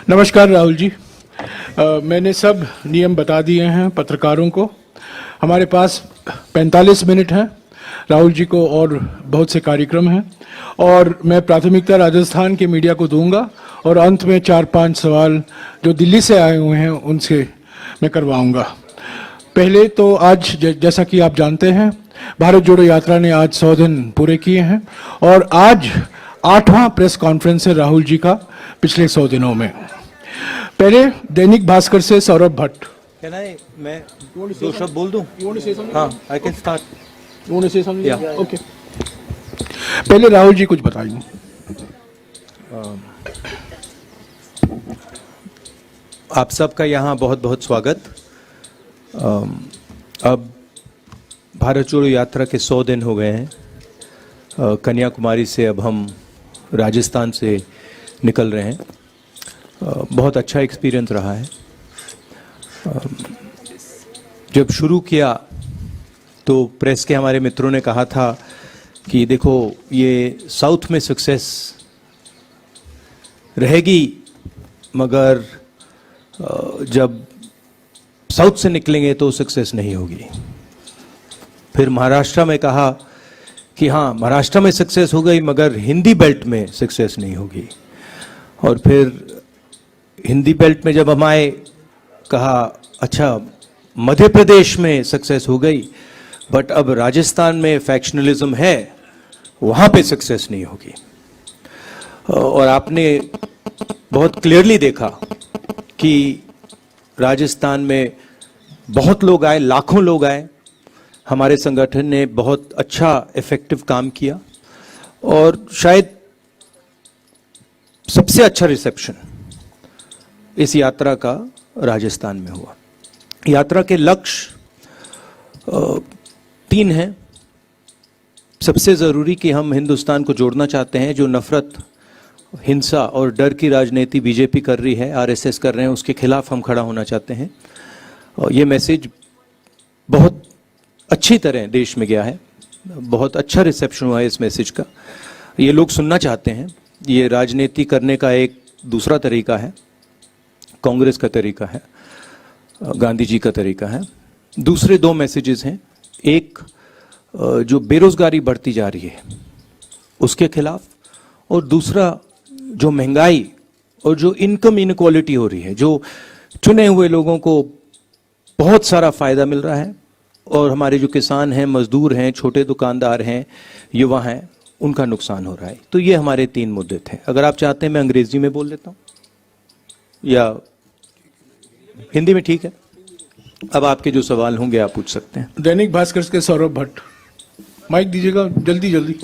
नमस्कार राहुल जी। मैंने सब नियम बता दिए हैं पत्रकारों को। हमारे पास 45 मिनट हैं राहुल जी को, और बहुत से कार्यक्रम हैं, और मैं प्राथमिकता राजस्थान के मीडिया को दूंगा, और अंत में 4-5 सवाल जो दिल्ली से आए हुए हैं उनसे मैं करवाऊंगा। पहले तो आज जैसा कि आप जानते हैं, भारत जोड़ो यात्रा ने आज 100 दिन पूरे किए हैं, और आज 8वां प्रेस कॉन्फ्रेंस है राहुल जी का पिछले 100 दिनों में। पहले दैनिक भास्कर से सौरभ भट्ट। मैं दो शब्द बोल दूं? हाँ, आई कैन स्टार्ट। ओके, पहले राहुल जी कुछ बताइए। आप सबका यहाँ बहुत बहुत स्वागत। अब भारत जोड़ो यात्रा के 100 दिन हो गए हैं। कन्याकुमारी से अब हम राजस्थान से निकल रहे हैं। बहुत अच्छा एक्सपीरियंस रहा है। जब शुरू किया तो प्रेस के हमारे मित्रों ने कहा था कि देखो ये साउथ में सक्सेस रहेगी, मगर जब साउथ से निकलेंगे तो सक्सेस नहीं होगी। फिर महाराष्ट्र में कहा कि हाँ, महाराष्ट्र में सक्सेस हो गई, मगर हिंदी बेल्ट में सक्सेस नहीं होगी। और फिर हिंदी बेल्ट में जब हम आए, कहा अच्छा मध्य प्रदेश में सक्सेस हो गई, बट अब राजस्थान में फैक्शनलिज्म है, वहाँ पे सक्सेस नहीं होगी। और आपने बहुत क्लियरली देखा कि राजस्थान में बहुत लोग आए, लाखों लोग आए। हमारे संगठन ने बहुत अच्छा इफेक्टिव काम किया, और शायद सबसे अच्छा रिसेप्शन इस यात्रा का राजस्थान में हुआ। यात्रा के लक्ष्य 3 हैं। सबसे ज़रूरी कि हम हिंदुस्तान को जोड़ना चाहते हैं। जो नफरत, हिंसा और डर की राजनीति बीजेपी कर रही है, आरएसएस कर रहे हैं, उसके खिलाफ हम खड़ा होना चाहते हैं। और ये मैसेज बहुत अच्छी तरह देश में गया है। बहुत अच्छा रिसेप्शन हुआ है इस मैसेज का। ये लोग सुनना चाहते हैं। ये राजनीति करने का एक दूसरा तरीका है, कांग्रेस का तरीका है, गांधी जी का तरीका है। दूसरे 2 मैसेजेस हैं। एक, जो बेरोजगारी बढ़ती जा रही है उसके खिलाफ, और दूसरा जो महंगाई और जो इनकम इनक्वालिटी हो रही है, जो चुने हुए लोगों को बहुत सारा फायदा मिल रहा है, और हमारे जो किसान हैं, मजदूर हैं, छोटे दुकानदार हैं, युवा हैं, उनका नुकसान हो रहा है। तो ये हमारे 3 मुद्दे थे। अगर आप चाहते हैं मैं अंग्रेजी में बोल लेता हूँ या हिंदी में? ठीक है, अब आपके जो सवाल होंगे आप पूछ सकते हैं। दैनिक भास्कर के सौरभ भट्ट, माइक दीजिएगा जल्दी जल्दी,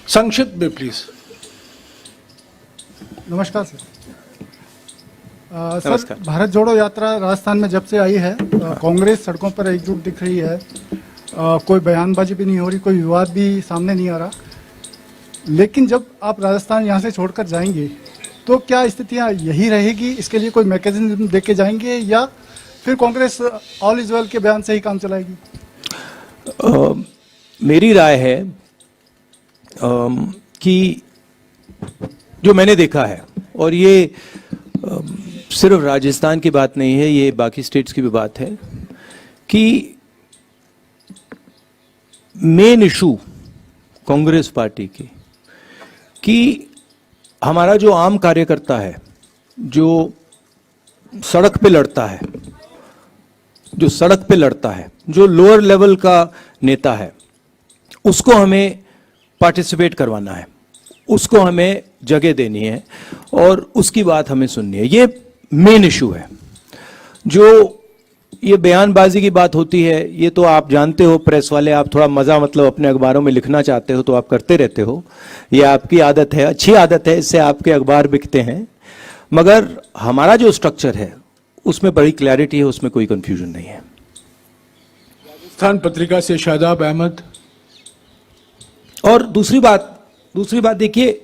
संक्षिप्त में प्लीज। नमस्कार सर। नमस्कार। सर, भारत जोड़ो यात्रा राजस्थान में जब से आई है, कांग्रेस सड़कों पर एकजुट दिख रही है। कोई बयानबाजी भी नहीं हो रही, कोई विवाद भी सामने नहीं आ रहा। लेकिन जब आप राजस्थान यहाँ से छोड़कर जाएंगे तो क्या स्थितियाँ यही रहेगी? इसके लिए कोई मैकेनिज्म देके जाएंगे, या फिर कांग्रेस ऑल इज वेल के बयान से ही काम चलाएगी? मेरी राय है कि जो मैंने देखा है, और ये सिर्फ राजस्थान की बात नहीं है, ये बाकी स्टेट्स की भी बात है, कि मेन इशू कांग्रेस पार्टी की कि हमारा जो आम कार्यकर्ता है, जो सड़क पे लड़ता है, जो लोअर लेवल का नेता है, उसको हमें पार्टिसिपेट करवाना है, उसको हमें जगह देनी है, और उसकी बात हमें सुननी है। ये मेन इशू है। जो ये बयानबाजी की बात होती है, ये तो आप जानते हो, प्रेस वाले, आप थोड़ा मजा मतलब अपने अखबारों में लिखना चाहते हो तो आप करते रहते हो। ये आपकी आदत है, अच्छी आदत है, इससे आपके अखबार बिकते हैं। मगर हमारा जो स्ट्रक्चर है उसमें बड़ी क्लैरिटी है, उसमें कोई कंफ्यूजन नहीं है। राजस्थान पत्रिका से शादाब अहमद। और दूसरी बात देखिए,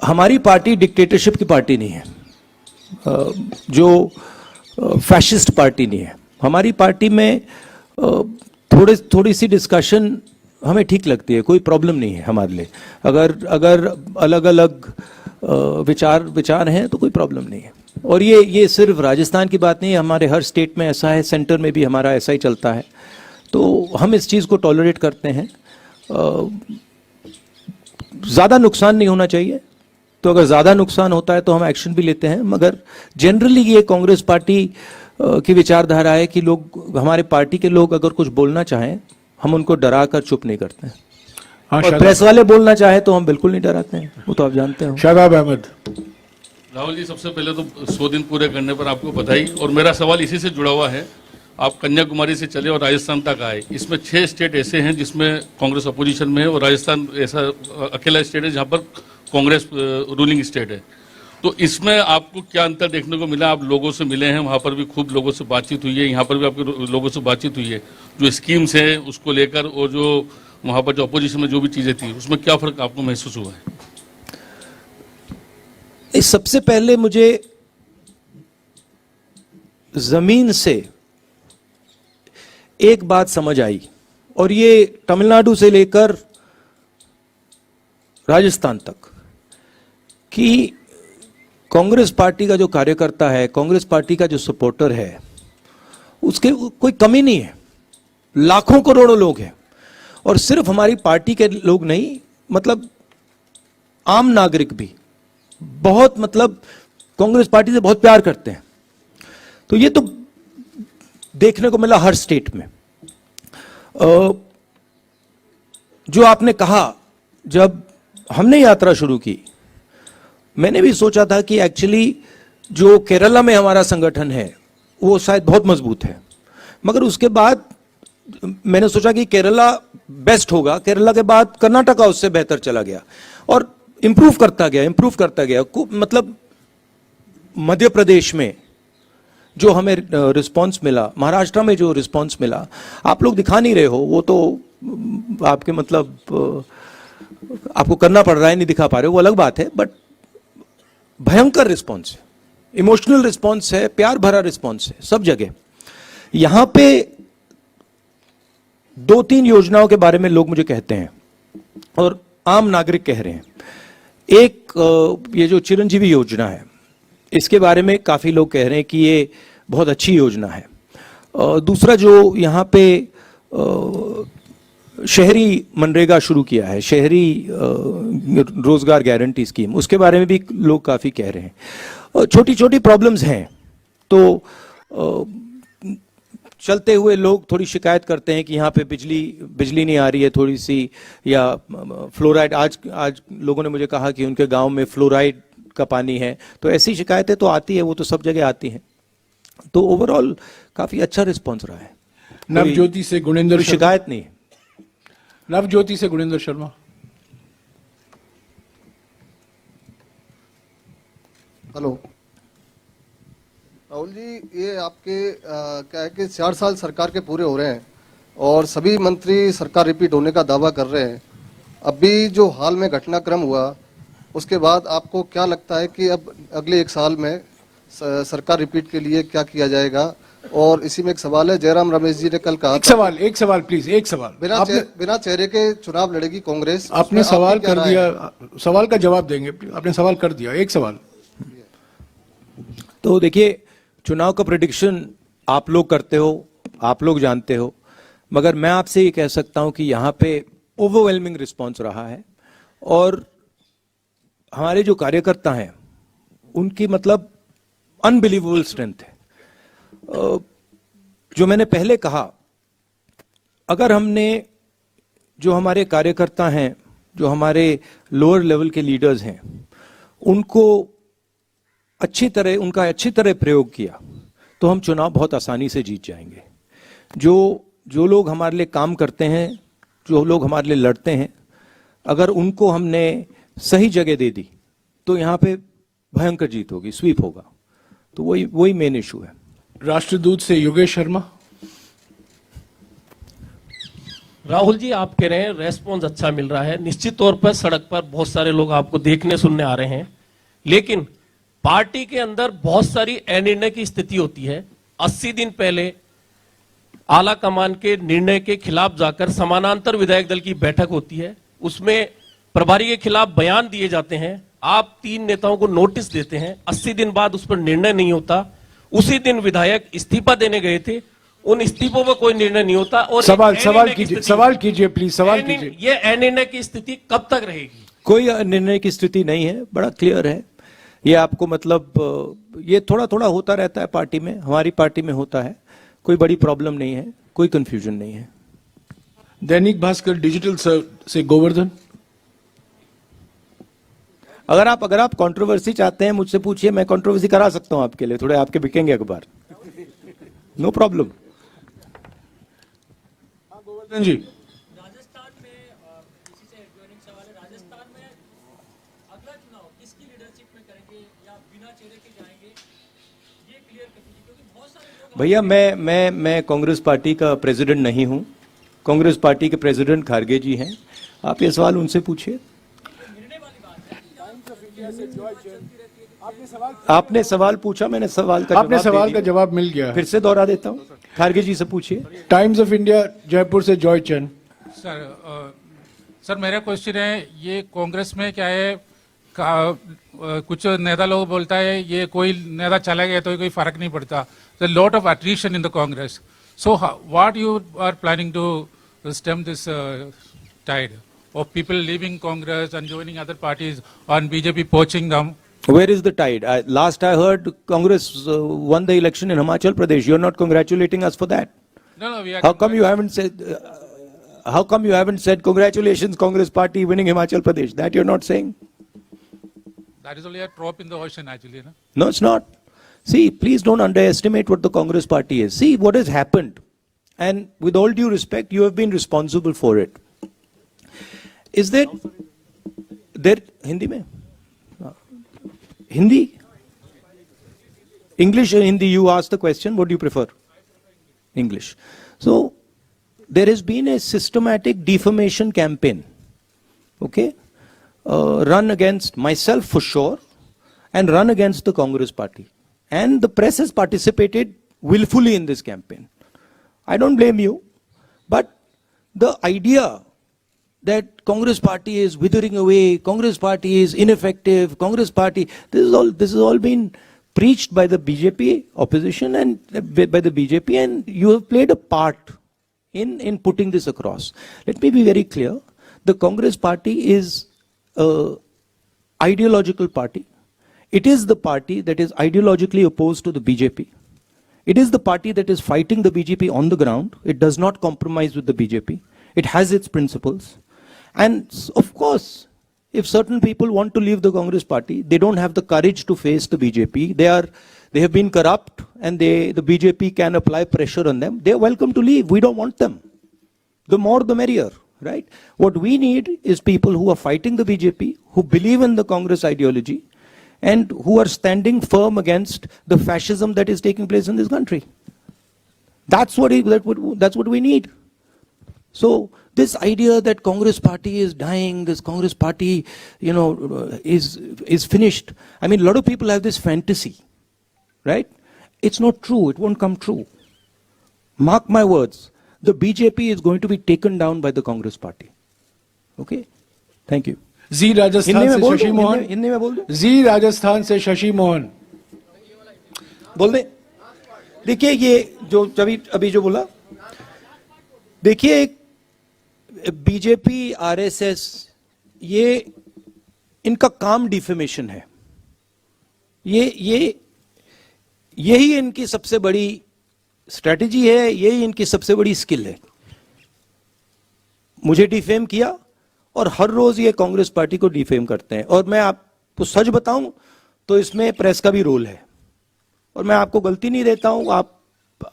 हमारी पार्टी डिक्टेटरशिप की पार्टी नहीं है, जो फैशिस्ट पार्टी नहीं है। हमारी पार्टी में थोड़ी सी डिस्कशन हमें ठीक लगती है, कोई प्रॉब्लम नहीं है हमारे लिए। अगर अलग अलग विचार हैं तो कोई प्रॉब्लम नहीं है। और ये सिर्फ राजस्थान की बात नहीं है, हमारे हर स्टेट में ऐसा है, सेंटर में भी हमारा ऐसा ही चलता है। तो हम इस चीज़ को टॉलरेट करते हैं। ज़्यादा नुकसान नहीं होना चाहिए, तो अगर ज़्यादा नुकसान होता है तो हम एक्शन भी लेते हैं। मगर जनरली ये कांग्रेस पार्टी की विचारधारा है कि लोग, हमारे पार्टी के लोग अगर कुछ बोलना चाहें, हम उनको डरा कर चुप नहीं करते हैं। हाँ, और प्रेस वाले बोलना चाहे तो हम बिल्कुल नहीं डराते हैं, वो तो आप जानते हो। शादाब अहमद। राहुल जी, सबसे पहले तो 100 दिन पूरे करने पर आपको बधाई। और मेरा सवाल इसी से जुड़ा हुआ है। आप कन्याकुमारी से चले और राजस्थान तक आए, इसमें 6 स्टेट ऐसे हैं जिसमें कांग्रेस अपोजिशन में है, और राजस्थान ऐसा अकेला स्टेट है जहां पर कांग्रेस रूलिंग स्टेट है। तो इसमें आपको क्या अंतर देखने को मिला? आप लोगों से मिले हैं, वहां पर भी खूब लोगों से बातचीत हुई है, यहाँ पर भी आपके लोगों से बातचीत हुई है, जो स्कीम्स हैं उसको लेकर, और जो वहां पर जो अपोजिशन में जो भी चीजें थी, उसमें क्या फर्क आपको महसूस हुआ है? इस सबसे पहले मुझे जमीन से एक बात समझ आई, और ये तमिलनाडु से लेकर राजस्थान तक, कि कांग्रेस पार्टी का जो कार्यकर्ता है, कांग्रेस पार्टी का जो सपोर्टर है, उसके कोई कमी नहीं है। लाखों करोड़ों लोग हैं, और सिर्फ हमारी पार्टी के लोग नहीं, मतलब आम नागरिक भी बहुत, मतलब कांग्रेस पार्टी से बहुत प्यार करते हैं। तो ये तो देखने को मिला हर स्टेट में। जो आपने कहा, जब हमने यात्रा शुरू की, मैंने भी सोचा था कि एक्चुअली जो केरला में हमारा संगठन है वो शायद बहुत मजबूत है, मगर उसके बाद मैंने सोचा कि केरला बेस्ट होगा। केरला के बाद कर्नाटका उससे बेहतर चला गया, और इंप्रूव करता गया। मतलब मध्य प्रदेश में जो हमें रिस्पांस मिला, महाराष्ट्र में जो रिस्पांस मिला, आप लोग दिखा नहीं रहे हो, वो तो आपके मतलब आपको करना पड़ रहा है, नहीं दिखा पा रहे हो, वो अलग बात है। बट भयंकर रिस्पांस है, इमोशनल रिस्पांस है, प्यार भरा रिस्पांस है सब जगह। यहां पे 2-3 योजनाओं के बारे में लोग मुझे कहते हैं, और आम नागरिक कह रहे हैं। एक ये जो चिरंजीवी योजना है, इसके बारे में काफी लोग कह रहे हैं कि ये बहुत अच्छी योजना है। दूसरा जो यहाँ पे शहरी मनरेगा शुरू किया है, शहरी रोजगार गारंटी स्कीम, उसके बारे में भी लोग काफी कह रहे हैं। छोटी छोटी प्रॉब्लम्स हैं, तो चलते हुए लोग थोड़ी शिकायत करते हैं कि यहाँ पे बिजली नहीं आ रही है थोड़ी सी, या फ्लोराइड। आज लोगों ने मुझे कहा कि उनके गांव में फ्लोराइड का पानी है। तो ऐसी शिकायतें तो आती है, वो तो सब जगह आती हैं। तो ओवरऑल काफी अच्छा रिस्पॉन्स रहा है। नवज्योति से गुणेंद्र, शिकायत नहीं है। नवज्योति से गुणेंद्र शर्मा। हेलो राहुल जी, ये आपके क्या है कि 4 साल सरकार के पूरे हो रहे हैं और सभी मंत्री सरकार रिपीट होने का दावा कर रहे हैं। अभी जो हाल में घटनाक्रम हुआ, उसके बाद आपको क्या लगता है कि अब अगले 1 साल में सरकार रिपीट के लिए क्या किया जाएगा? और इसी में एक सवाल है, जयराम रमेश जी ने कल कहा, एक सवाल प्लीज, एक सवाल। बिना चेहरे के चुनाव लड़ेगी कांग्रेस। आपने सवाल कर दिया, सवाल का जवाब देंगे। आपने सवाल कर दिया, एक सवाल। तो देखिए, चुनाव का प्रेडिक्शन आप लोग करते हो, आप लोग जानते हो, मगर मैं आपसे ये कह सकता हूं कि यहाँ पे ओवरवेलमिंग रिस्पॉन्स रहा है, और हमारे जो कार्यकर्ता हैं उनकी मतलब अनबिलीवेबल स्ट्रेंथ है। जो मैंने पहले कहा, अगर हमने, जो हमारे कार्यकर्ता हैं, जो हमारे लोअर लेवल के लीडर्स हैं, उनको उनका अच्छी तरह प्रयोग किया, तो हम चुनाव बहुत आसानी से जीत जाएंगे। जो लोग हमारे लिए काम करते हैं, जो लोग हमारे लिए लड़ते हैं, अगर उनको हमने सही जगह दे दी तो यहाँ पे भयंकर जीत होगी, स्वीप होगा। तो वही मेन इशू है। राष्ट्रदूत से योगेश शर्मा। राहुल जी, आप कह रहे हैं रेस्पॉन्स अच्छा मिल रहा है, निश्चित तौर पर सड़क पर बहुत सारे लोग आपको देखने सुनने आ रहे हैं, लेकिन पार्टी के अंदर बहुत सारी अनिर्णय की स्थिति होती है। 80 दिन पहले आला कमान के निर्णय के खिलाफ जाकर समानांतर विधायक दल की बैठक होती है, उसमें प्रभारी के खिलाफ बयान दिए जाते हैं, आप 3 नेताओं को नोटिस देते हैं, 80 दिन बाद उस पर निर्णय नहीं होता। उसी दिन विधायक इस्तीफा देने गए थे, उन इस्तीफों पर कोई निर्णय नहीं होता। और सवाल कीजिए प्लीज, सवाल कीजिए। ये अनिर्णय की स्थिति कब तक रहेगी? कोई निर्णय की स्थिति नहीं है, बड़ा क्लियर है ये आपको। मतलब ये थोड़ा थोड़ा होता रहता है पार्टी में, हमारी पार्टी में होता है, कोई बड़ी प्रॉब्लम नहीं है, कोई कंफ्यूजन नहीं है। दैनिक भास्कर डिजिटल से गोवर्धन। अगर आप कंट्रोवर्सी चाहते हैं मुझसे पूछिए, मैं कंट्रोवर्सी करा सकता हूं आपके लिए, थोड़े आपके बिकेंगे अखबार, नो प्रॉब्लम। गोवर्धन जी, राजस्थान में इसी से एडजॉइनिंग सवाल है, राजस्थान में अगला चुनाव किसकी लीडरशिप में करेंगे या बिना चेहरे के जाएंगे, ये क्लियर कर दीजिए, क्योंकि बहुत सारे लोग। भैया मैं कांग्रेस पार्टी का प्रेसिडेंट नहीं हूं, कांग्रेस पार्टी के प्रेसिडेंट खारगे जी हैं, आप ये सवाल उनसे पूछिए। आपने सवाल पूछा, मैंने सवाल का जवाब मिल गया। फिर से दोहरा देता हूं, खारगे जी से पूछिए। टाइम्स ऑफ इंडिया जयपुर से जॉय चंद। सर मेरा क्वेश्चन है, ये कांग्रेस में क्या है, कुछ नेता लोग बोलता है ये कोई नेता चला गया तो कोई फर्क नहीं पड़ता, lot of attrition in the Congress, so what you are planning to stem this tide of people leaving Congress and joining other parties and BJP poaching them? Where is the tide? Last I heard, Congress won the election in Himachal Pradesh. You're not congratulating us for that. No, we are. How come you haven't said? How come you haven't said congratulations, Congress Party winning Himachal Pradesh? That you're not saying. That is only a drop in the ocean, actually. No? No, it's not. See, please don't underestimate what the Congress Party is. See what has happened, and with all due respect, you have been responsible for it. Is there Hindi mein? Hindi? English or Hindi? You asked the question, what do you prefer? English. So, there has been a systematic defamation campaign, okay, run against myself for sure, and run against the Congress Party. And the press has participated willfully in this campaign. I don't blame you, but the idea that Congress Party is withering away, Congress Party is ineffective, Congress Party, this is all been preached by the BJP opposition and by the BJP, and you have played a part in putting this across. Let me be very clear. The Congress Party is an ideological party. It is the party that is ideologically opposed to the BJP. It is the party that is fighting the BJP on the ground. It does not compromise with the BJP. It has its principles. And of course, if certain people want to leave the Congress Party, they don't have the courage to face the BJP. They have been corrupt, and the BJP can apply pressure on them. They are welcome to leave. We don't want them. The more the merrier, right? What we need is people who are fighting the BJP, who believe in the Congress ideology, and who are standing firm against the fascism that is taking place in this country. That's what we need. So this idea that Congress Party is dying, this Congress Party, is finished. I mean, a lot of people have this fantasy, right? It's not true. It won't come true. Mark my words. The BJP is going to be taken down by the Congress Party. Okay? Thank you. जी राजस्थान से शशि मोहन। हिंदी में बोल दो। जी राजस्थान से शशि मोहन। बोल दे। देखिए ये जो अभी जो बोला, देखिए एक बीजेपी आरएसएस, ये इनका काम डिफेमेशन है। यही इनकी सबसे बड़ी स्ट्रेटजी है, यही इनकी सबसे बड़ी स्किल है। मुझे डिफेम किया और हर रोज ये कांग्रेस पार्टी को डिफेम करते हैं। और मैं आपको सच बताऊं तो इसमें प्रेस का भी रोल है, और मैं आपको गलती नहीं देता हूं।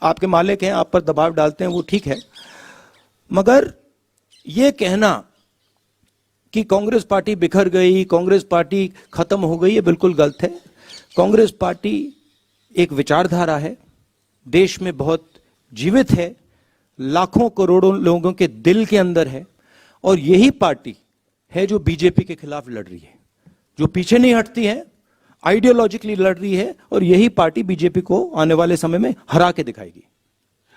आपके मालिक हैं, आप पर दबाव डालते हैं, वो ठीक है, मगर ये कहना कि कांग्रेस पार्टी बिखर गई, कांग्रेस पार्टी खत्म हो गई, ये बिल्कुल गलत है। कांग्रेस पार्टी एक विचारधारा है, देश में बहुत जीवित है, लाखों करोड़ों लोगों के दिल के अंदर है, और यही पार्टी है जो बीजेपी के खिलाफ लड़ रही है, जो पीछे नहीं हटती है, आइडियोलॉजिकली लड़ रही है, और यही पार्टी बीजेपी को आने वाले समय में हरा के दिखाएगी।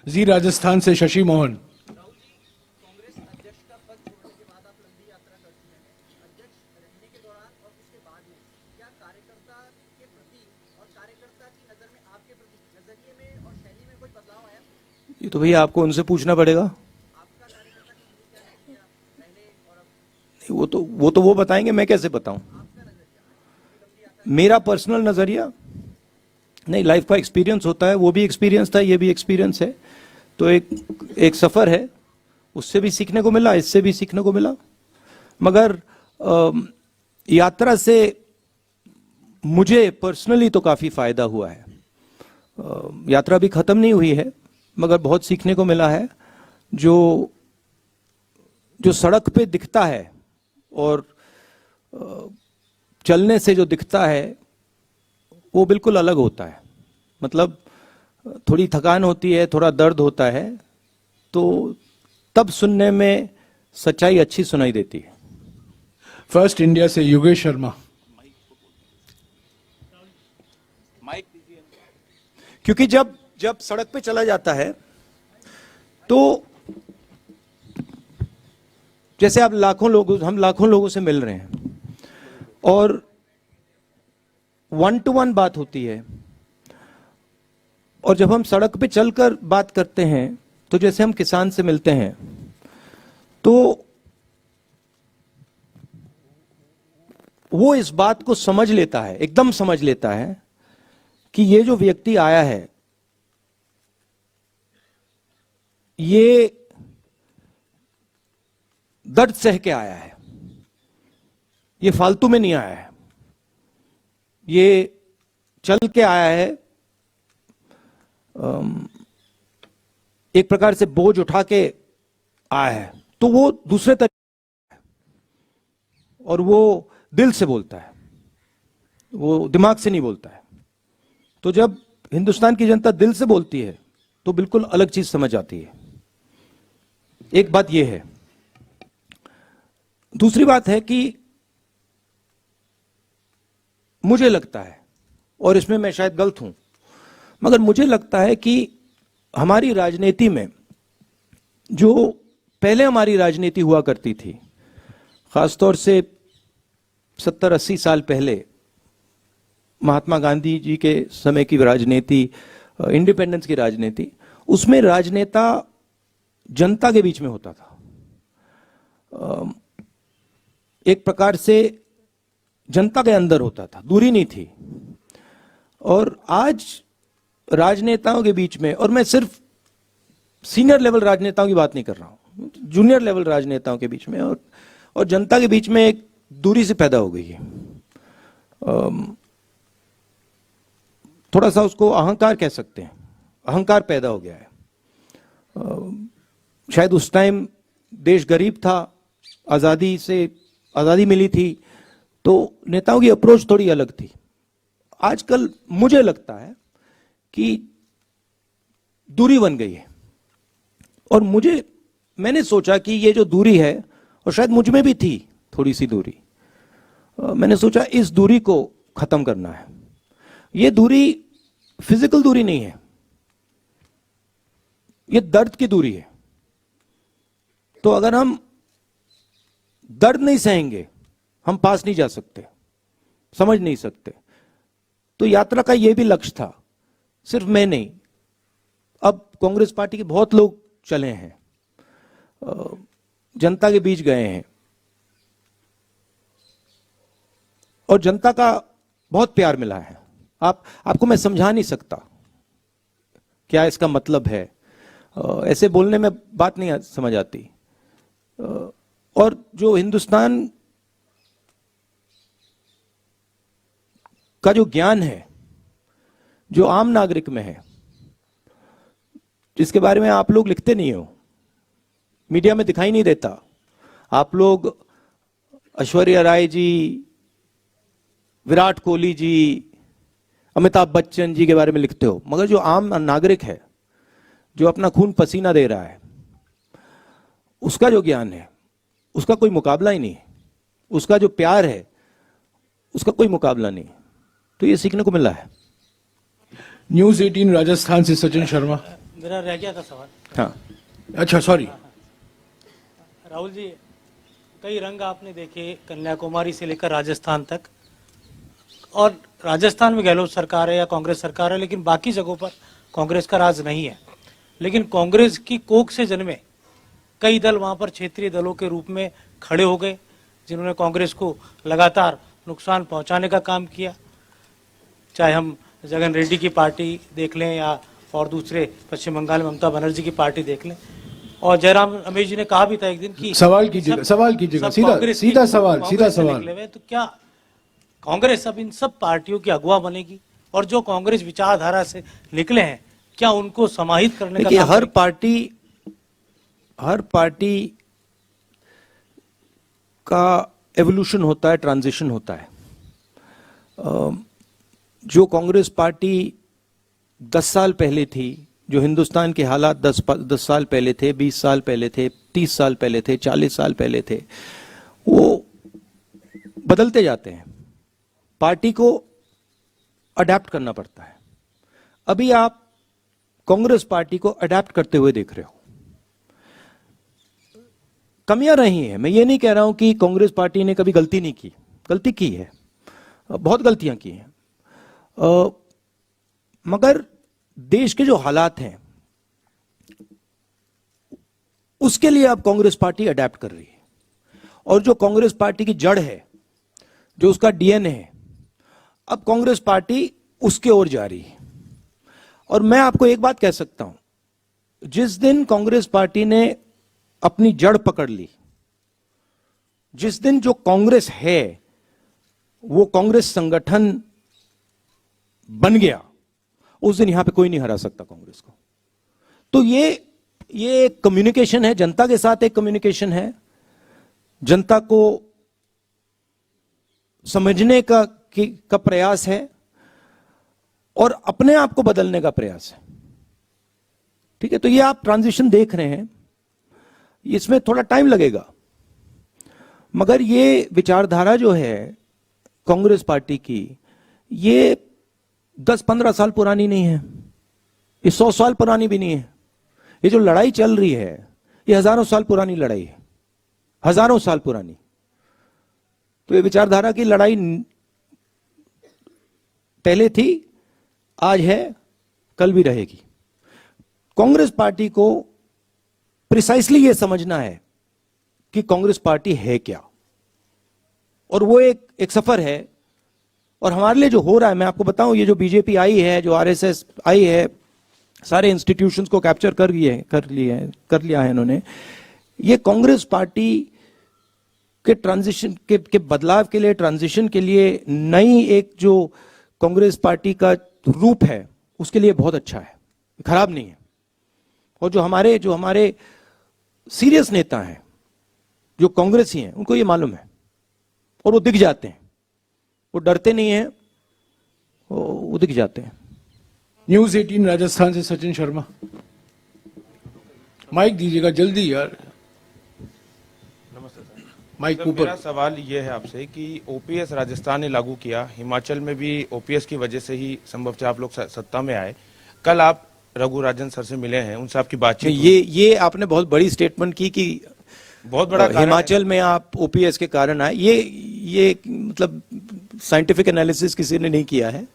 जी राजस्थान से शशि मोहन। ये तो भैया आपको उनसे पूछना पड़ेगा। नहीं, वो बताएंगे, मैं कैसे बताऊं? मेरा पर्सनल नजरिया नहीं, लाइफ का एक्सपीरियंस होता है, वो भी एक्सपीरियंस था, ये भी एक्सपीरियंस है, तो एक सफर है, उससे भी सीखने को मिला, इससे भी सीखने को मिला। मगर यात्रा से मुझे पर्सनली तो काफी फायदा हुआ है। यात्रा भी खत्म नहीं हुई है, मगर बहुत सीखने को मिला है। जो सड़क पे दिखता है और चलने से जो दिखता है वो बिल्कुल अलग होता है। मतलब थोड़ी थकान होती है, थोड़ा दर्द होता है, तो तब सुनने में सच्चाई अच्छी सुनाई देती है। फर्स्ट इंडिया से योगेश शर्मा। क्योंकि जब सड़क पे चला जाता है तो जैसे आप हम लाखों लोगों से मिल रहे हैं और 1-to-1 बात होती है, और जब हम सड़क पे चलकर बात करते हैं तो जैसे हम किसान से मिलते हैं तो वो इस बात को समझ लेता है, एकदम समझ लेता है कि ये जो व्यक्ति आया है ये दर्द सह के आया है, ये फालतू में नहीं आया है, ये चल के आया है, एक प्रकार से बोझ उठा के आया है, तो वो दूसरे तरीके और वो दिल से बोलता है, वो दिमाग से नहीं बोलता है। तो जब हिंदुस्तान की जनता दिल से बोलती है तो बिल्कुल अलग चीज समझ आती है। एक बात यह है। दूसरी बात है कि मुझे लगता है, और इसमें मैं शायद गलत हूं, मगर मुझे लगता है कि हमारी राजनीति में जो पहले हमारी राजनीति हुआ करती थी, खासतौर से 70-80 साल पहले महात्मा गांधी जी के समय की राजनीति, इंडिपेंडेंस की राजनीति, उसमें राजनेता जनता के बीच में होता था। एक प्रकार से जनता के अंदर होता था, दूरी नहीं थी। और आज राजनेताओं के बीच में, और मैं सिर्फ सीनियर लेवल राजनेताओं की बात नहीं कर रहा हूं, जूनियर लेवल राजनेताओं के बीच में और जनता के बीच में एक दूरी से पैदा हो गई है। थोड़ा सा उसको अहंकार कह सकते हैं, अहंकार पैदा हो गया है। शायद उस टाइम देश गरीब था, आजादी मिली थी, तो नेताओं की अप्रोच थोड़ी अलग थी। आजकल मुझे लगता है कि दूरी बन गई है, और मैंने सोचा कि ये जो दूरी है, और शायद मुझ में भी थी थोड़ी सी दूरी, मैंने सोचा इस दूरी को खत्म करना है। ये दूरी फिजिकल दूरी नहीं है, ये दर्द की दूरी है। तो अगर हम दर्द नहीं सहेंगे, हम पास नहीं जा सकते, समझ नहीं सकते। तो यात्रा का यह भी लक्ष्य था, सिर्फ मैं नहीं, अब कांग्रेस पार्टी के बहुत लोग चले हैं, जनता के बीच गए हैं, और जनता का बहुत प्यार मिला है। आपको मैं समझा नहीं सकता क्या इसका मतलब है, ऐसे बोलने में बात नहीं समझ आती। और जो हिंदुस्तान का जो ज्ञान है, जो आम नागरिक में है, जिसके बारे में आप लोग लिखते नहीं हो, मीडिया में दिखाई नहीं देता। आप लोग ऐश्वर्या राय जी, विराट कोहली जी, अमिताभ बच्चन जी के बारे में लिखते हो, मगर जो आम नागरिक है, जो अपना खून पसीना दे रहा है, उसका जो ज्ञान है, उसका कोई मुकाबला ही नहीं। उसका जो प्यार है, उसका कोई मुकाबला नहीं। तो ये सीखने को मिला है। न्यूज 18 राजस्थान से सचिन शर्मा। मेरा रह गया था सवाल। हाँ, अच्छा, सॉरी। राहुल जी, कई रंग आपने देखे कन्याकुमारी से लेकर राजस्थान तक, और राजस्थान में गहलोत सरकार है या कांग्रेस सरकार है, लेकिन बाकी जगहों पर कांग्रेस का राज नहीं है। लेकिन कांग्रेस की कोख से जन्मे कई दल वहां पर क्षेत्रीय दलों के रूप में खड़े हो गए, जिन्होंने कांग्रेस को लगातार नुकसान पहुंचाने का काम किया। चाहे हम जगन रेड्डी की पार्टी देख लें या और दूसरे पश्चिम बंगाल में ममता बनर्जी की पार्टी देख लें। और जयराम रमेश जी ने कहा भी था एक दिन कि सवाल कीजिएगा, सवाल कीजिएगा, सीधा सवाल, सीधा सवाल। तो क्या कांग्रेस अब इन सब पार्टियों की अगुवा बनेगी? और जो कांग्रेस विचारधारा से निकले हैं, क्या उनको समाहित करने का? देखिए, हर पार्टी का एवोल्यूशन होता है, ट्रांजिशन होता है। जो कांग्रेस पार्टी 10 साल पहले थी, जो हिंदुस्तान के हालात 10 साल पहले थे, 20 साल पहले थे, 30 साल पहले थे, 40 साल पहले थे, वो बदलते जाते हैं। पार्टी को अडेप्ट करना पड़ता है। अभी आप कांग्रेस पार्टी को अडेप्ट करते हुए देख रहे हो। कमियां रही हैं, मैं ये नहीं कह रहा हूं कि कांग्रेस पार्टी ने कभी गलती नहीं की, गलती की है, बहुत गलतियां की हैं, मगर देश के जो हालात हैं उसके लिए अब कांग्रेस पार्टी अडेप्ट कर रही है। और जो कांग्रेस पार्टी की जड़ है, जो उसका डीएनए है, अब कांग्रेस पार्टी उसके ओर जा रही है। और मैं आपको एक बात कह सकता हूं, जिस दिन कांग्रेस पार्टी ने अपनी जड़ पकड़ ली, जिस दिन जो कांग्रेस है वो कांग्रेस संगठन बन गया, उस दिन यहां पे कोई नहीं हरा सकता कांग्रेस को। तो ये एक कम्युनिकेशन है, जनता के साथ एक कम्युनिकेशन है, जनता को समझने का प्रयास है और अपने आप को बदलने का प्रयास है। ठीक है, तो ये आप ट्रांजिशन देख रहे हैं, इसमें थोड़ा टाइम लगेगा, मगर ये विचारधारा जो है कांग्रेस पार्टी की, ये 10-15 साल पुरानी नहीं है, ये 100 साल पुरानी भी नहीं है। ये जो लड़ाई चल रही है, ये हजारों साल पुरानी लड़ाई है, हजारों साल पुरानी। तो ये विचारधारा की लड़ाई पहले थी, आज है, कल भी रहेगी। कांग्रेस पार्टी को प्रिसाइसली ये समझना है कि कांग्रेस पार्टी है क्या, और वो एक सफर है। और हमारे लिए जो हो रहा है, मैं आपको बताऊं, ये जो बीजेपी आई है, जो आरएसएस आई है, सारे इंस्टीट्यूशंस को कैप्चर कर लिया है इन्होंने। ये कांग्रेस पार्टी के ट्रांजिशन के बदलाव के लिए, ट्रांजिशन के लिए, नई एक जो कांग्रेस पार्टी का रूप है, उसके लिए बहुत अच्छा है, खराब नहीं है। और जो हमारे सीरियस नेता हैं, जो कांग्रेसी हैं, उनको ये मालूम है और वो दिख जाते हैं, वो डरते नहीं हैं, वो दिख जाते हैं। न्यूज 18 राजस्थान से सचिन शर्मा। माइक दीजिएगा जल्दी यार, माइक ऊपर। मेरा सवाल ये है आपसे कि ओपीएस राजस्थान ने लागू किया, हिमाचल में भी ओपीएस की वजह से ही संभवतः आप लोग सत्ता में आए। कल आप रघु राजन सर से मिले हैं, उनसे आपकी बातचीत? ये आपने बहुत बड़ी स्टेटमेंट की कि बहुत बड़ा हिमाचल में आप ओपीएस के कारण आए। ये मतलब साइंटिफिक एनालिसिस किसी ने नहीं किया है।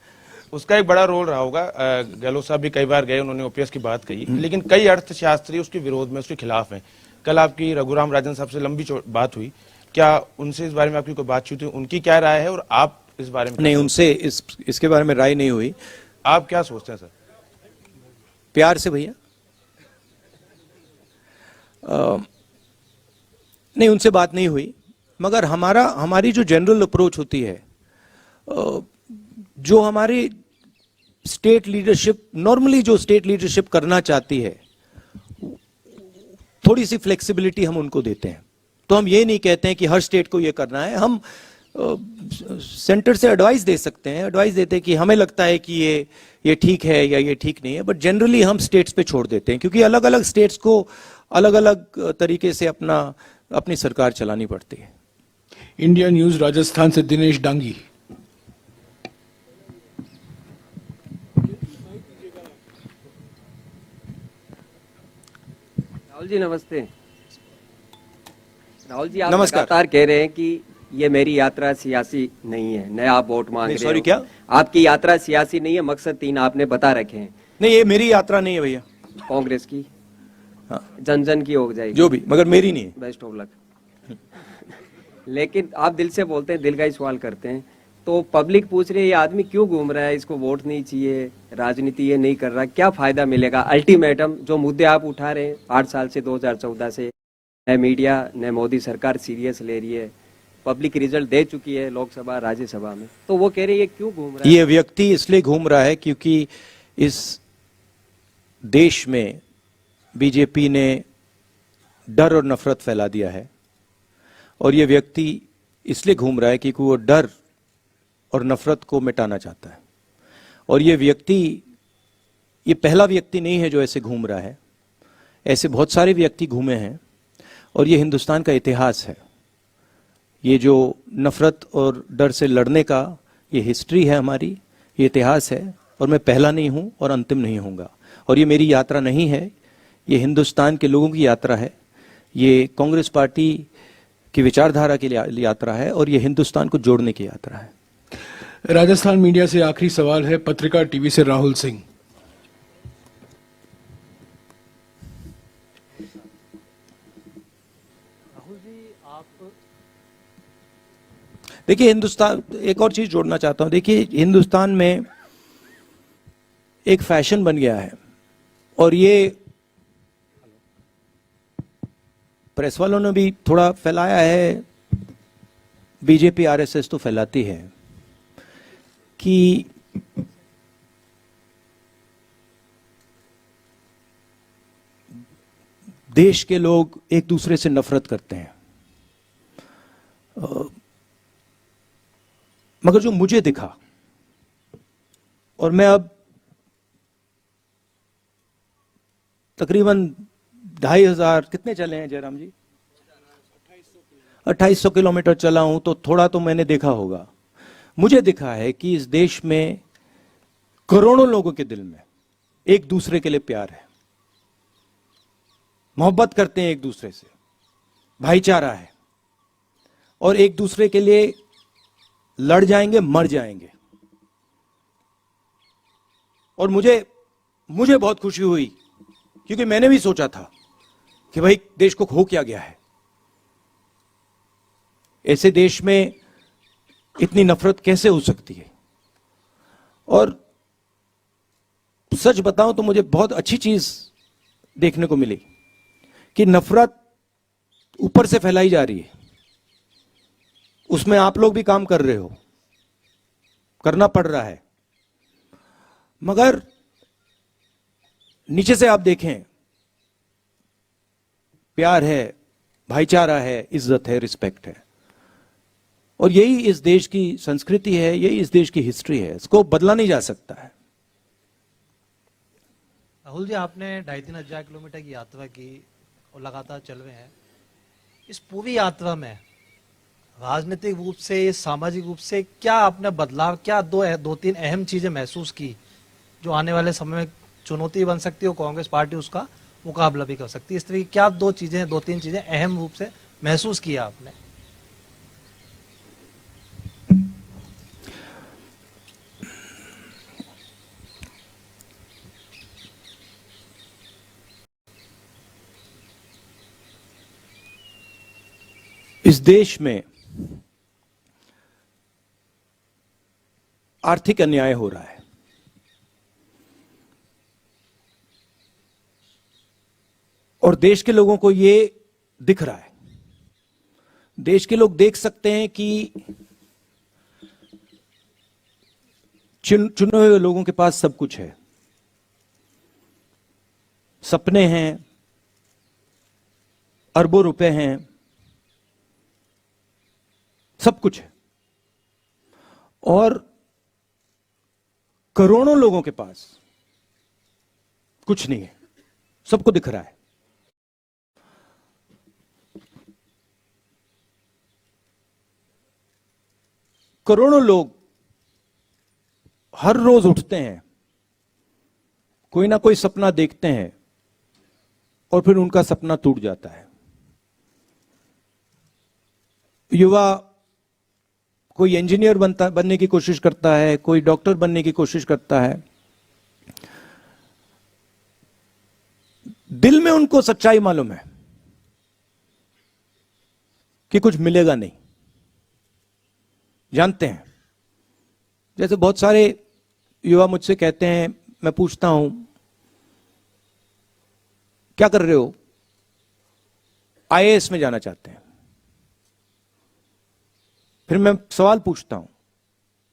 उसका एक बड़ा रोल रहा होगा। गहलोत साहब भी कई बार गए, उन्होंने ओपीएस की बात कही, लेकिन कई अर्थशास्त्री उसके विरोध में, उसके खिलाफ हैं। कल आपकी रघुराम राजन साहब से लंबी बात हुई, क्या उनसे इस बारे में आपकी कोई बातचीत हुई? उनकी क्या राय है और आप इस बारे में? नहीं, उनसे इसके बारे में राय नहीं हुई। आप क्या सोचते हैं सर? प्यार से भैया, नहीं, उनसे बात नहीं हुई, मगर हमारी जो जनरल अप्रोच होती है, जो हमारी स्टेट लीडरशिप, नॉर्मली जो स्टेट लीडरशिप करना चाहती है, थोड़ी सी फ्लेक्सिबिलिटी हम उनको देते हैं। तो हम ये नहीं कहते हैं कि हर स्टेट को ये करना है, हम सेंटर से एडवाइस दे सकते हैं, एडवाइस देते हैं कि हमें लगता है कि ये ठीक है या ये ठीक नहीं है, बट जनरली हम स्टेट्स पे छोड़ देते हैं, क्योंकि अलग अलग स्टेट्स को अलग अलग तरीके से अपनी सरकार चलानी पड़ती है। इंडिया न्यूज राजस्थान से दिनेश डांगी। राहुल जी नमस्ते। राहुल जी, आप लगातार कह रहे हैं कि ये मेरी यात्रा सियासी नहीं है, नया आप वोट मांग रहे हैं। क्या? आपकी यात्रा सियासी नहीं है, मकसद 3 आपने बता रखे हैं। नहीं, ये मेरी यात्रा नहीं है भैया। कांग्रेस की हाँ। जन जन की हो जाएगी, जो भी, मगर मेरी नहीं है। Best of luck. लेकिन आप दिल से बोलते हैं, दिल का ही सवाल करते हैं, तो पब्लिक पूछ रही है ये आदमी क्यों घूम रहा है, इसको वोट नहीं चाहिए, राजनीति ये नहीं कर रहा, क्या फायदा मिलेगा? अल्टीमेटम जो मुद्दे आप उठा रहे हैं 8 साल से, 2014 से, न मीडिया न मोदी सरकार सीरियस ले रही है, पब्लिक रिजल्ट दे चुकी है लोकसभा राज्यसभा में, तो वो कह रही है क्यों घूम रहा है? ये व्यक्ति इसलिए घूम रहा है क्योंकि इस देश में बीजेपी ने डर और नफरत फैला दिया है, और ये व्यक्ति इसलिए घूम रहा है क्योंकि वो डर और नफरत को मिटाना चाहता है। और ये व्यक्ति, ये पहला व्यक्ति नहीं है जो ऐसे घूम रहा है, ऐसे बहुत सारे व्यक्ति घूमे हैं, और ये हिंदुस्तान का इतिहास है। ये जो नफरत और डर से लड़ने का ये हिस्ट्री है हमारी, ये इतिहास है, और मैं पहला नहीं हूं और अंतिम नहीं होऊंगा। और ये मेरी यात्रा नहीं है, ये हिंदुस्तान के लोगों की यात्रा है, ये कांग्रेस पार्टी की विचारधारा की यात्रा है, और ये हिंदुस्तान को जोड़ने की यात्रा है। राजस्थान मीडिया से आखिरी सवाल है, पत्रकार टीवी से राहुल सिंह। राहुल जी, आप देखिए, हिंदुस्तान, एक और चीज जोड़ना चाहता हूं। देखिए, हिंदुस्तान में एक फैशन बन गया है, और ये प्रेस वालों ने भी थोड़ा फैलाया है, बीजेपी आरएसएस तो फैलाती है, कि देश के लोग एक दूसरे से नफरत करते हैं। मगर जो मुझे दिखा, और मैं अब तकरीबन 2500, कितने चले हैं जयराम जी? 2800 किलोमीटर चला हूं, तो थोड़ा तो मैंने देखा होगा। मुझे दिखा है कि इस देश में करोड़ों लोगों के दिल में एक दूसरे के लिए प्यार है, मोहब्बत करते हैं एक दूसरे से, भाईचारा है, और एक दूसरे के लिए लड़ जाएंगे, मर जाएंगे। और मुझे बहुत खुशी हुई, क्योंकि मैंने भी सोचा था कि भाई देश को खो क्या गया है, ऐसे देश में इतनी नफरत कैसे हो सकती है। और सच बताऊं तो मुझे बहुत अच्छी चीज देखने को मिली कि नफरत ऊपर से फैलाई जा रही है, उसमें आप लोग भी काम कर रहे हो, करना पड़ रहा है, मगर नीचे से आप देखें, प्यार है, भाईचारा है, इज्जत है, रिस्पेक्ट है। और यही इस देश की संस्कृति है, यही इस देश की हिस्ट्री है, इसको बदला नहीं जा सकता है। राहुल जी, आपने 2500 किलोमीटर की यात्रा की और लगातार चल रहे हैं। इस पूरी यात्रा में राजनीतिक रूप से, सामाजिक रूप से क्या आपने बदलाव, क्या दो तीन अहम चीजें महसूस की जो आने वाले समय में चुनौती बन सकती है और कांग्रेस पार्टी उसका मुकाबला भी कर सकती है? इस तरह की क्या दो तीन चीजें अहम रूप से महसूस किया आपने? इस देश में आर्थिक अन्याय हो रहा है, और देश के लोगों को ये दिख रहा है। देश के लोग देख सकते हैं कि चुने हुए लोगों के पास सब कुछ है, सपने हैं, अरबों रुपए हैं, सब कुछ है, और करोड़ों लोगों के पास कुछ नहीं है, सबको दिख रहा है। करोड़ों लोग हर रोज उठते हैं, कोई ना कोई सपना देखते हैं, और फिर उनका सपना टूट जाता है। युवा कोई इंजीनियर बनने की कोशिश करता है, कोई डॉक्टर बनने की कोशिश करता है, दिल में उनको सच्चाई मालूम है कि कुछ मिलेगा नहीं, जानते हैं। जैसे बहुत सारे युवा मुझसे कहते हैं, मैं पूछता हूं क्या कर रहे हो, आईएएस में जाना चाहते हैं। फिर मैं सवाल पूछता हूं,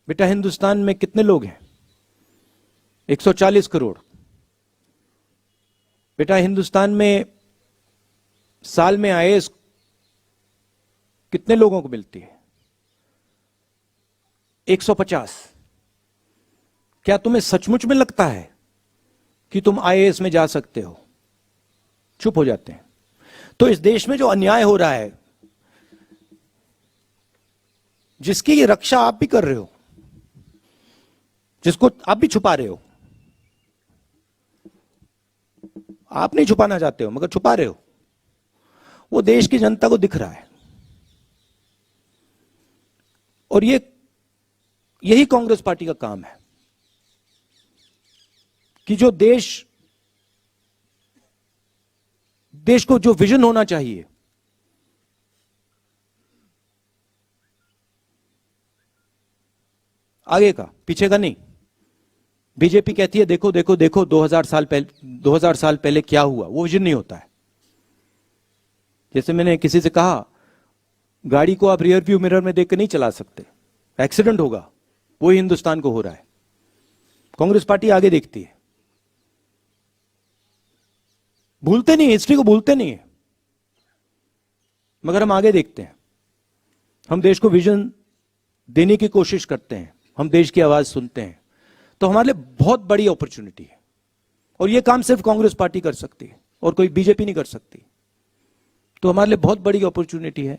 बेटा हिंदुस्तान में कितने लोग हैं? 140 करोड़। बेटा हिंदुस्तान में साल में आईएएस कितने लोगों को मिलती है? 150। क्या तुम्हें सचमुच में लगता है कि तुम आईएएस में जा सकते हो? चुप हो जाते हैं। तो इस देश में जो अन्याय हो रहा है, जिसकी ये रक्षा आप भी कर रहे हो, जिसको आप भी छुपा रहे हो, आप नहीं छुपाना चाहते हो मगर छुपा रहे हो, वो देश की जनता को दिख रहा है। और यही कांग्रेस पार्टी का काम है कि जो देश को जो विजन होना चाहिए, आगे का पीछे का नहीं। बीजेपी कहती है देखो देखो देखो 2000 साल पहले क्या हुआ, वो विजन नहीं होता है। जैसे मैंने किसी से कहा, गाड़ी को आप रियर व्यू मिरर में देखकर नहीं चला सकते, एक्सीडेंट होगा। वही हिंदुस्तान को हो रहा है। कांग्रेस पार्टी आगे देखती है, भूलते नहीं, हिस्ट्री को भूलते नहीं है, मगर हम आगे देखते हैं। हम देश को विजन देने की कोशिश करते हैं, हम देश की आवाज सुनते हैं। तो हमारे लिए बहुत बड़ी अपॉर्चुनिटी है और यह काम सिर्फ कांग्रेस पार्टी कर सकती है और कोई बीजेपी नहीं कर सकती। तो हमारे लिए बहुत बड़ी अपॉर्चुनिटी है।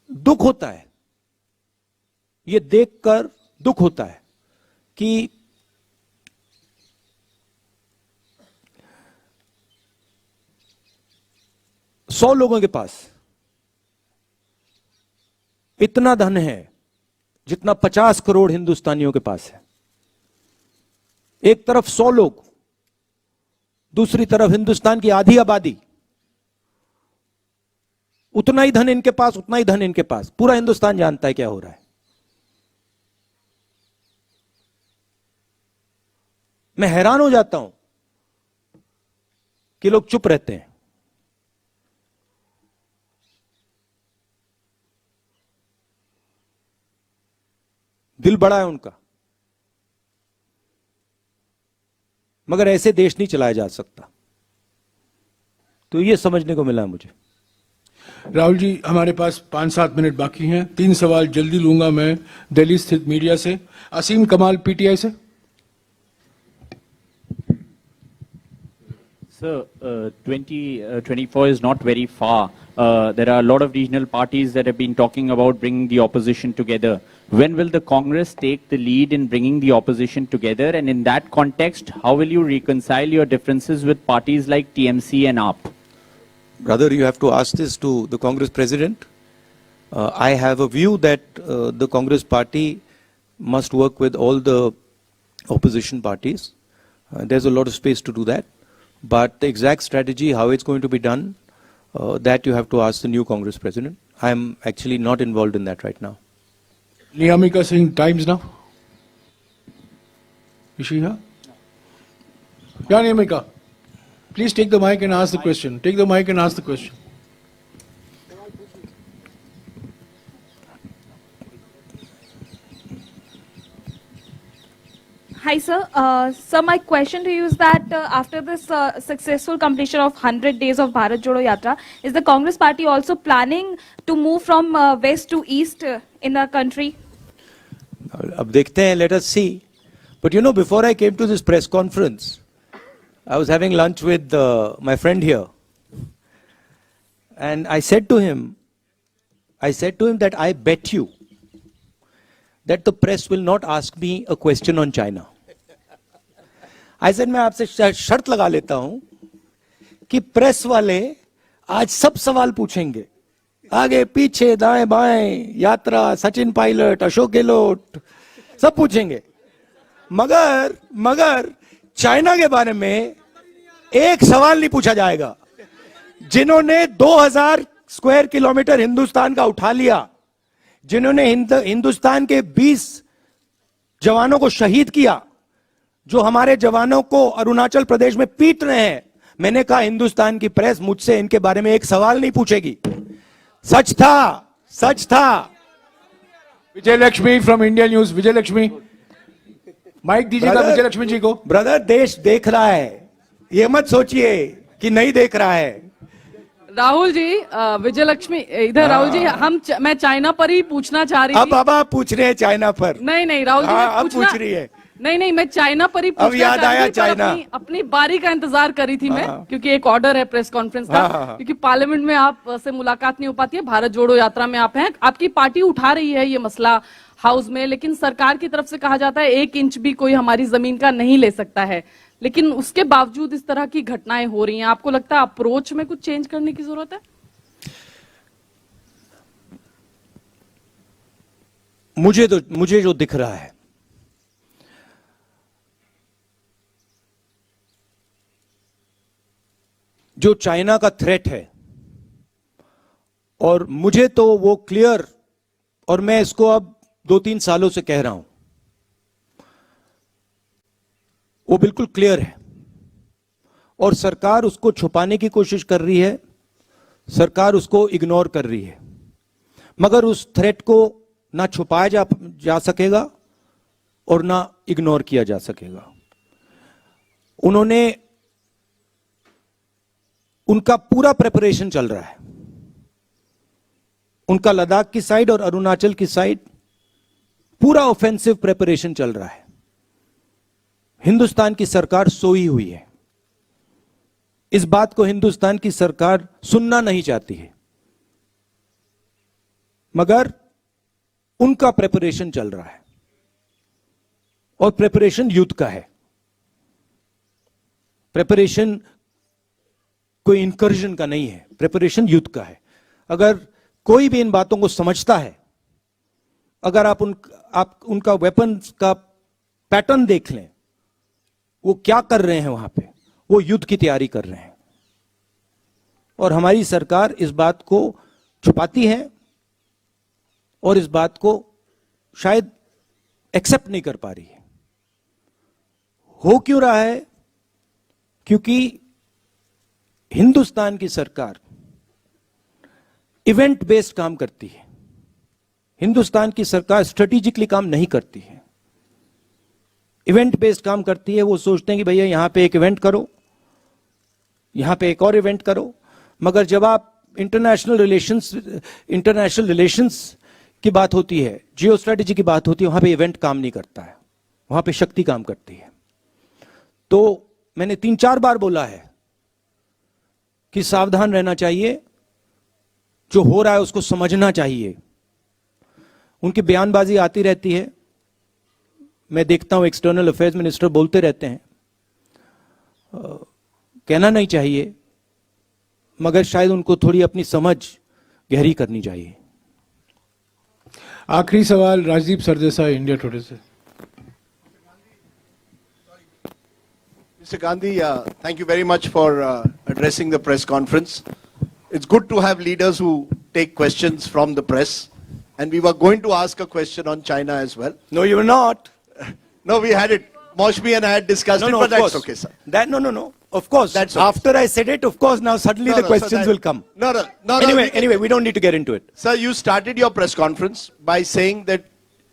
दुख होता है, यह देखकर दुख होता है कि सौ लोगों के पास इतना धन है जितना 50 करोड़ हिंदुस्तानियों के पास है। एक तरफ 100 लोग, दूसरी तरफ हिंदुस्तान की आधी आबादी। उतना ही धन इनके पास, उतना ही धन इनके पास। पूरा हिंदुस्तान जानता है क्या हो रहा है। मैं हैरान हो जाता हूं कि लोग चुप रहते हैं। दिल बड़ा है उनका, मगर ऐसे देश नहीं चलाया जा सकता। तो ये समझने को मिला मुझे। राहुल जी, हमारे पास 5-7 मिनट बाकी हैं। 3 सवाल जल्दी लूंगा मैं दिल्ली स्थित मीडिया से। असीम कमाल, पीटीआई से। Sir, 2024 is not very far. There are a lot of regional parties that have been talking about bringing the opposition together. When will the Congress take the lead in bringing the opposition together? And in that context, how will you reconcile your differences with parties like TMC and AAP? Brother, you have to ask this to the Congress president. I have a view that the Congress party must work with all the opposition parties. There's a lot of space to do that. But the exact strategy, how it's going to be done, that you have to ask the new Congress president. I'm actually not involved in that right now. Niyamika Singh, Times now. Is she here? Yeah, Niyamika. Please take the mic and ask the question. Take the mic and ask the question. Hi, sir. Sir, my question to you is that after this successful completion of 100 days of Bharat Jodo Yatra, is the Congress party also planning to move from west to east in the country? अब देखते हैं, let us see. But you know, before I came to this press conference, I was having lunch with my friend here. And I said to him that I bet you that the press will not ask me a question on China. I said, मैं आपसे शर्त लगा लेता हूं कि press वाले आज सब सवाल पूछेंगे, आगे पीछे दाएं बाएं, यात्रा, सचिन पायलट, अशोक गहलोत, सब पूछेंगे, मगर चाइना के बारे में एक सवाल नहीं पूछा जाएगा। जिन्होंने 2000 स्क्वायर किलोमीटर हिंदुस्तान का उठा लिया, जिन्होंने हिंदुस्तान के 20 जवानों को शहीद किया, जो हमारे जवानों को अरुणाचल प्रदेश में पीट रहे हैं, मैंने कहा हिंदुस्तान की प्रेस मुझसे इनके बारे में एक सवाल नहीं पूछेगी। सच था, सच था। Vijay Lakshmi from India news. Vijay Lakshmi, mic दीजिएगा विजय लक्ष्मी जी को। ब्रदर, देश देख रहा है, ये मत सोचिए कि नहीं देख रहा है। राहुल जी, विजय लक्ष्मी इधर। राहुल जी, मैं चाइना पर ही पूछना चाह रही थी। अब आप पूछ रहे हैं चाइना पर? नहीं राहुल जी, अब पूछ रही है। नहीं, मैं चाइना पर ही अब याद आया चाइना। अपनी बारी का इंतजार करी थी मैं, क्योंकि एक ऑर्डर है प्रेस कॉन्फ्रेंस का। क्योंकि पार्लियामेंट में आप से मुलाकात नहीं हो पाती है, भारत जोड़ो यात्रा में आप हैं, आपकी पार्टी उठा रही है ये मसला हाउस में, लेकिन सरकार की तरफ से कहा जाता है 1 इंच भी कोई हमारी जमीन का नहीं ले सकता है। लेकिन उसके बावजूद इस तरह की घटनाएं हो रही हैं। आपको लगता है अप्रोच में कुछ चेंज करने की जरूरत है? मुझे जो दिख रहा है, जो चाइना का थ्रेट है, और मुझे तो वो क्लियर, और मैं इसको अब 2-3 सालों से कह रहा हूं, वो बिल्कुल क्लियर है। और सरकार उसको छुपाने की कोशिश कर रही है, सरकार उसको इग्नोर कर रही है। मगर उस थ्रेट को ना छुपाया जा सकेगा और ना इग्नोर किया जा सकेगा। उनका पूरा प्रिपरेशन चल रहा है, उनका लद्दाख की साइड और अरुणाचल की साइड पूरा ऑफेंसिव प्रिपरेशन चल रहा है। हिंदुस्तान की सरकार सोई हुई है। इस बात को हिंदुस्तान की सरकार सुनना नहीं चाहती है, मगर उनका प्रिपरेशन चल रहा है, और प्रिपरेशन युद्ध का है। प्रिपरेशन कोई इंकर्जन का नहीं है, प्रिपरेशन युद्ध का है। अगर कोई भी इन बातों को समझता है, अगर आप उनका वेपन्स का पैटर्न देख लें, वो क्या कर रहे हैं वहां पे, वो युद्ध की तैयारी कर रहे हैं। और हमारी सरकार इस बात को छुपाती है और इस बात को शायद एक्सेप्ट नहीं कर पा रही है। हो क्यों रहा है? क्योंकि हिंदुस्तान की सरकार इवेंट बेस्ड काम करती है। हिंदुस्तान की सरकार स्ट्रेटेजिकली काम नहीं करती है, इवेंट बेस्ड काम करती है। वो सोचते हैं कि भैया यहां पे एक इवेंट करो, यहां पे एक और इवेंट करो। मगर जब आप इंटरनेशनल रिलेशंस की बात होती है, जियो स्ट्रेटेजी की बात होती है, वहां पे इवेंट काम नहीं करता है, वहां पे शक्ति काम करती है। तो मैंने 3-4 बार बोला है कि सावधान रहना चाहिए, जो हो रहा है उसको समझना चाहिए। उनकी बयानबाजी आती रहती है, मैं देखता हूं एक्सटर्नल अफेयर्स मिनिस्टर बोलते रहते हैं, कहना नहीं चाहिए, मगर शायद उनको थोड़ी अपनी समझ गहरी करनी चाहिए। आखिरी सवाल राजदीप सरदेसाई, इंडिया टुडे से। Mr. Gandhi, thank you very much for addressing the press conference. It's good to have leaders who take questions from the press. And we were going to ask a question on China as well. No, you were not. No, we had it. Moshmi and I had discussed it, but that's okay, sir. No. Of course. That's okay, after I said it, of course, now suddenly the questions will come. No. Anyway, we don't need to get into it. Sir, you started your press conference by saying that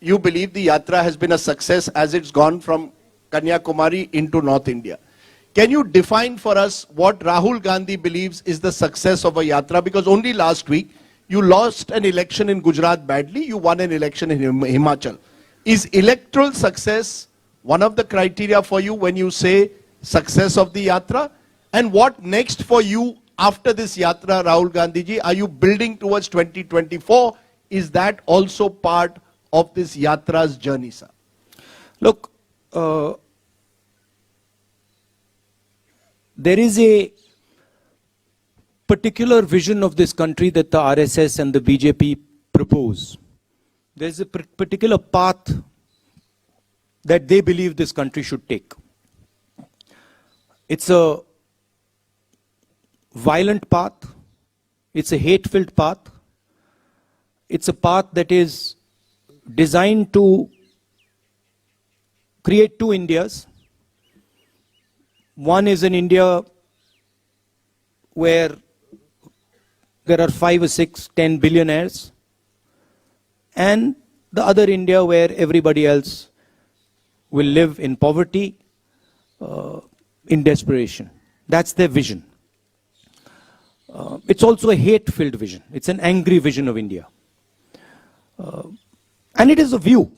you believe the yatra has been a success as it's gone from Kanyakumari into North India. Can you define for us what Rahul Gandhi believes is the success of a yatra? Because only last week, you lost an election in Gujarat badly, you won an election in Himachal. Is electoral success one of the criteria for you when you say success of the yatra? And what next for you after this yatra, Rahul Gandhi ji? Are you building towards 2024? Is that also part of this yatra's journey, sir? Look, there is a particular vision of this country that the RSS and the BJP propose. There's a particular path that they believe this country should take. It's a violent path. It's a hate-filled path. It's a path that is designed to create two Indias. One is an India where there are 5 or 6, 10 billionaires, and the other India where everybody else will live in poverty, in desperation. That's their vision. It's also a hate-filled vision. It's an angry vision of India. And it is a view.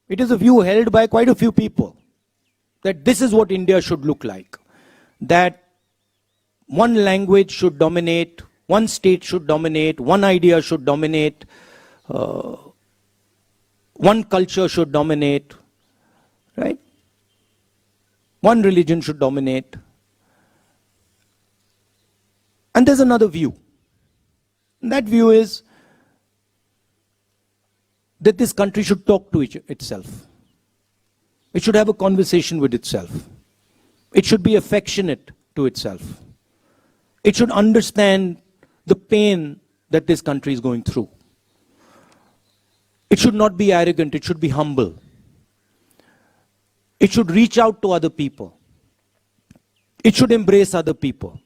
It is a view held by quite a few people that this is what India should look like. That one language should dominate, one state should dominate, one idea should dominate, one culture should dominate, right? One religion should dominate. And there's another view. And that view is that this country should talk to itself. It should have a conversation with itself. It should be affectionate to itself. It should understand the pain that this country is going through. It should not be arrogant, it should be humble. It should reach out to other people. It should embrace other people.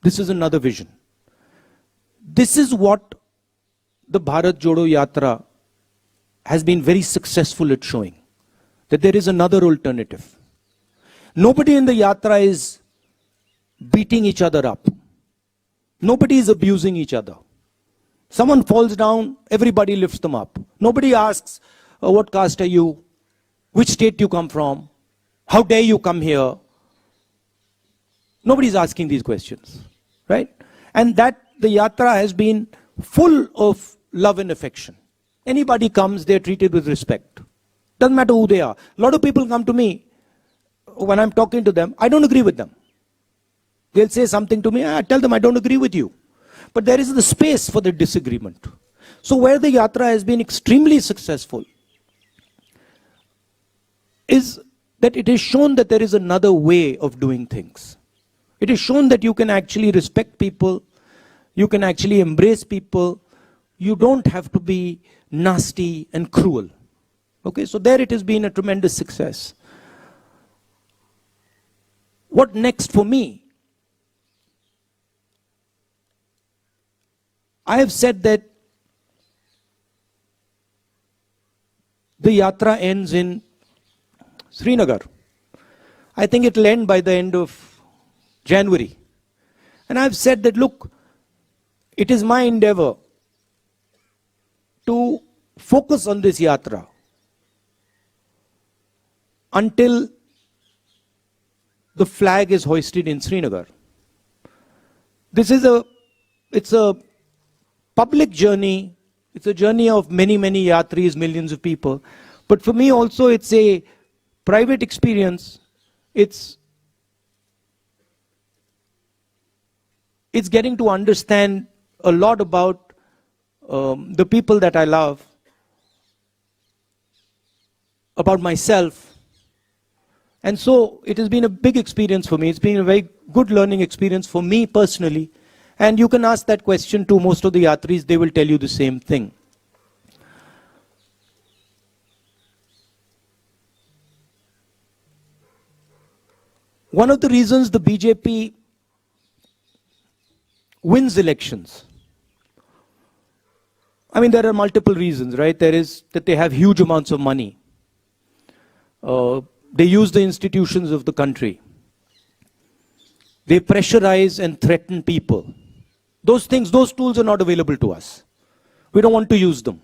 This is another vision. This is what the Bharat Jodo Yatra has been very successful at showing. That there is another alternative. Nobody in the Yatra is beating each other up. Nobody is abusing each other. Someone falls down, everybody lifts them up. Nobody asks, what caste are you? Which state you come from? How dare you come here? Nobody is asking these questions, right? And that the Yatra has been full of love and affection. Anybody comes, they're treated with respect. Doesn't matter who they are. A lot of people come to me, when I'm talking to them, I don't agree with them. They'll say something to me, I tell them I don't agree with you. But there is the space for the disagreement. So where the Yatra has been extremely successful is that it is shown that there is another way of doing things. It is shown that you can actually respect people, you can actually embrace people, you don't have to be nasty and cruel. Okay, so there it has been a tremendous success. What next for me? I have said that the Yatra ends in Srinagar. I think it will end by the end of January. And I've said that, look, it is my endeavor to focus on this Yatra until the flag is hoisted in Srinagar. It's a public journey. It's a journey of many, many yatris, millions of people. But for me also it's a private experience. It's getting to understand a lot about the people that I love, about myself. And so it has been a big experience for me. It's been a very good learning experience for me personally. And you can ask that question to most of the yatris, they will tell you the same thing. One of the reasons the BJP wins elections, I mean, there are multiple reasons, right? There is that they have huge amounts of money. They use the institutions of the country. They pressurize and threaten people. Those things, those tools are not available to us. We don't want to use them.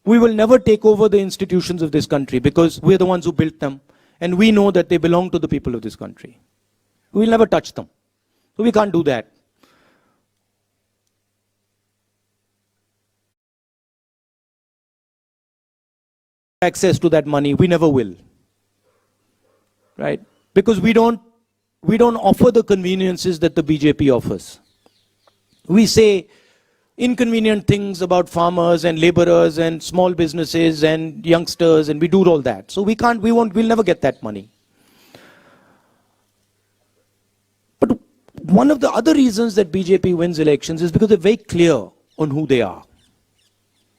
We will never take over the institutions of this country because we're the ones who built them and we know that they belong to the people of this country. We'll never touch them. So we can't do that. Access to that money, we never will. Right? Because we don't offer the conveniences that the BJP offers. We say inconvenient things about farmers and laborers and small businesses and youngsters, and we do all that. So we'll never get that money. But one of the other reasons that BJP wins elections is because they're very clear on who they are.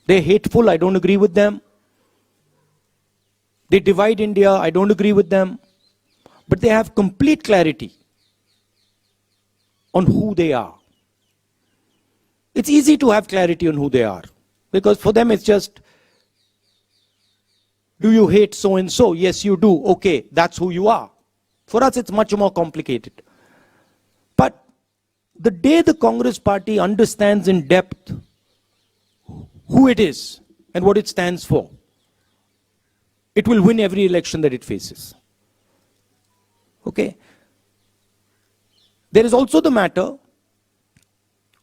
They're hateful, I don't agree with them. They divide India, I don't agree with them. But they have complete clarity on who they are. It's easy to have clarity on who they are, because for them it's just, do you hate so and so? Yes, you do. Okay, that's who you are. For us, it's much more complicated. But the day the Congress party understands in depth who it is and what it stands for, it will win every election that it faces. Okay? There is also the matter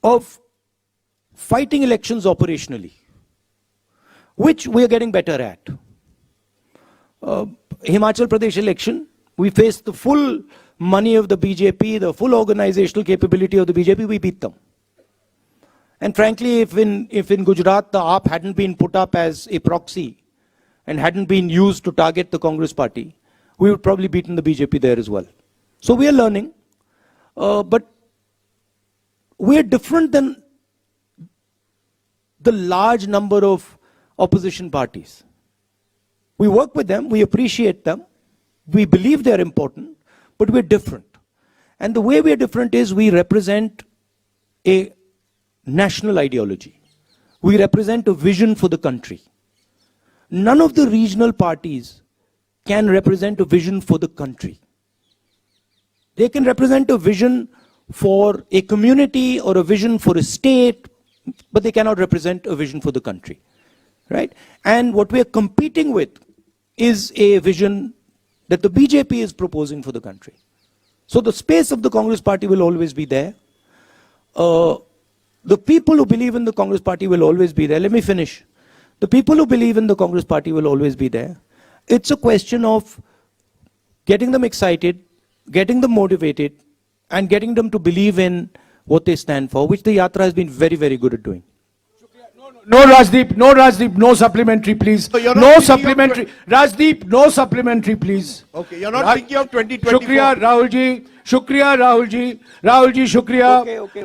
of fighting elections operationally, which we are getting better at. Himachal Pradesh election, we faced the full money of the BJP, the full organizational capability of the BJP, we beat them. And frankly, if in Gujarat the AAP hadn't been put up as a proxy and hadn't been used to target the Congress party, we would probably beaten the BJP there as well. So we are learning, but we are different than the large number of opposition parties. We work with them, we appreciate them, we believe they're important, but we're different. And the way we're different is we represent a national ideology. We represent a vision for the country. None of the regional parties can represent a vision for the country. They can represent a vision for a community or a vision for a state, but they cannot represent a vision for the country, right? And what we are competing with is a vision that the BJP is proposing for the country. So the space of the Congress party will always be there. The people who believe in the Congress party will always be there. Let me finish. The people who believe in the Congress party will always be there. It's a question of getting them excited, getting them motivated, and getting them to believe in what they stand for, which the Yatra has been very, very good at doing. No, Rajdeep, no supplementary, please. So you're not No thinking of supplementary. Rajdeep, no supplementary, please. Okay, you're not thinking of 2024. शुक्रिया राहुल जी, शुक्रिया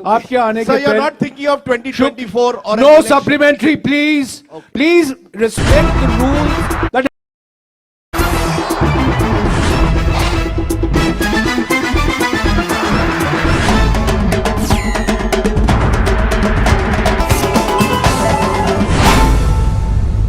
आपके आने के So you're not thinking of 2024 or an No election. supplementary, please. Please respect the rules that